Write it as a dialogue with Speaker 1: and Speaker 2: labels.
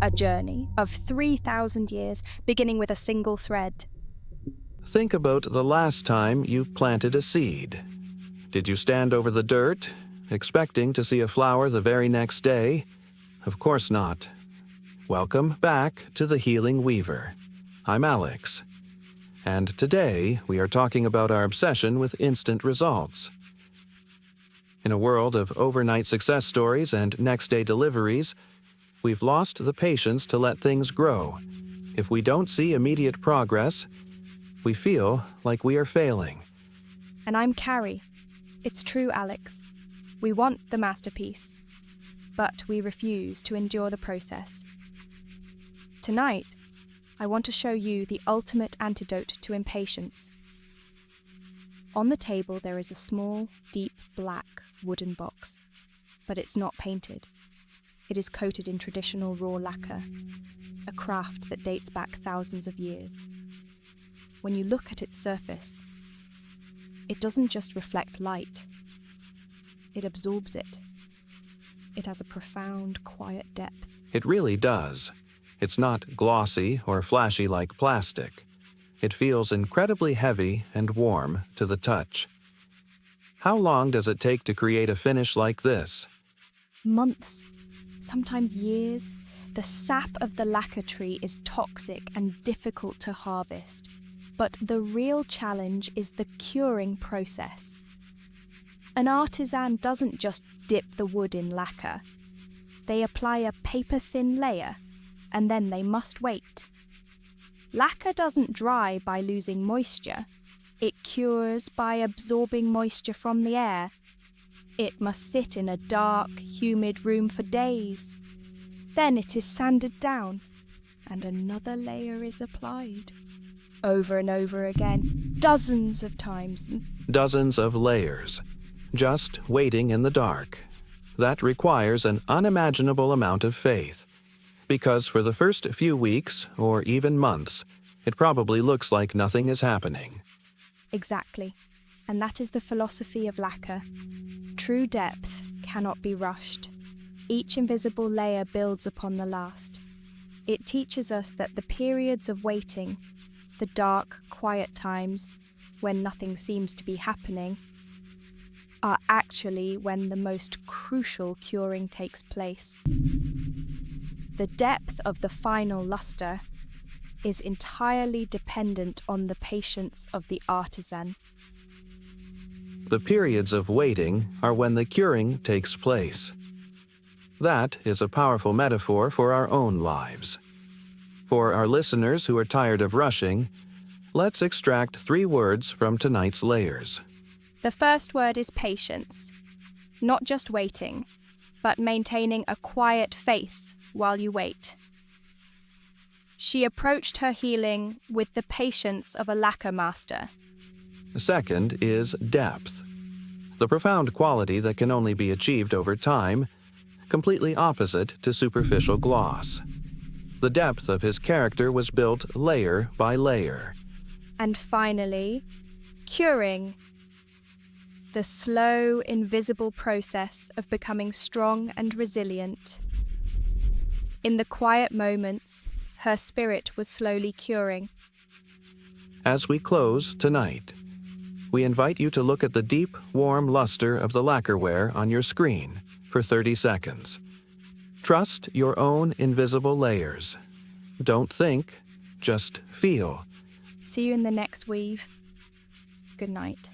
Speaker 1: A journey of 3,000 years, beginning with a single thread.
Speaker 2: Think about the last time you planted a seed. Did you stand over the dirt, expecting to see a flower the very next day? Of course not. Welcome back to The Healing Weaver. I'm Alex. And today we are talking about our obsession with instant results. In a world of overnight success stories and next-day deliveries, we've lost the patience to let things grow. If we don't see immediate progress, we feel like we are failing.
Speaker 1: And I'm Carrie. It's true, Alex. We want the masterpiece, but we refuse to endure the process. Tonight, I want to show you the ultimate antidote to impatience. On the table there is a small, deep black wooden box, but it's not painted. It is coated in traditional raw lacquer, a craft that dates back thousands of years. When you look at its surface, it doesn't just reflect light, it absorbs it. It has a profound, quiet depth.
Speaker 2: It really does. It's not glossy or flashy like plastic. It feels incredibly heavy and warm to the touch. How long does it take to create a finish like this?
Speaker 1: Months, sometimes years. The sap of the lacquer tree is toxic and difficult to harvest. But the real challenge is the curing process. An artisan doesn't just dip the wood in lacquer. They apply a paper-thin layer, and then they must wait. Lacquer doesn't dry by losing moisture. It cures by absorbing moisture from the air. It must sit in a dark, humid room for days. Then it is sanded down, and another layer is applied. Over and over again, dozens of times.
Speaker 2: Dozens of layers. Just waiting in the dark. That requires an unimaginable amount of faith. Because for the first few weeks, or even months, it probably looks like nothing is happening.
Speaker 1: Exactly. And that is the philosophy of lacquer. True depth cannot be rushed. Each invisible layer builds upon the last. It teaches us that the periods of waiting, the dark, quiet times, when nothing seems to be happening, are actually when the most crucial curing takes place. The depth of the final luster is entirely dependent on the patience of the artisan.
Speaker 2: The periods of waiting are when the curing takes place. That is a powerful metaphor for our own lives. For our listeners who are tired of rushing, let's extract 3 words from tonight's layers.
Speaker 1: The first word is patience. Not just waiting, but maintaining a quiet faith while you wait. She approached her healing with the patience of a lacquer master.
Speaker 2: Second is depth. The profound quality that can only be achieved over time, completely opposite to superficial gloss. The depth of his character was built layer by layer.
Speaker 1: And finally, curing. The slow, invisible process of becoming strong and resilient. In the quiet moments, her spirit was slowly curing.
Speaker 2: As we close tonight, we invite you to look at the deep, warm luster of the lacquerware on your screen for 30 seconds. Trust your own invisible layers. Don't think, just feel.
Speaker 1: See you in the next weave. Good night.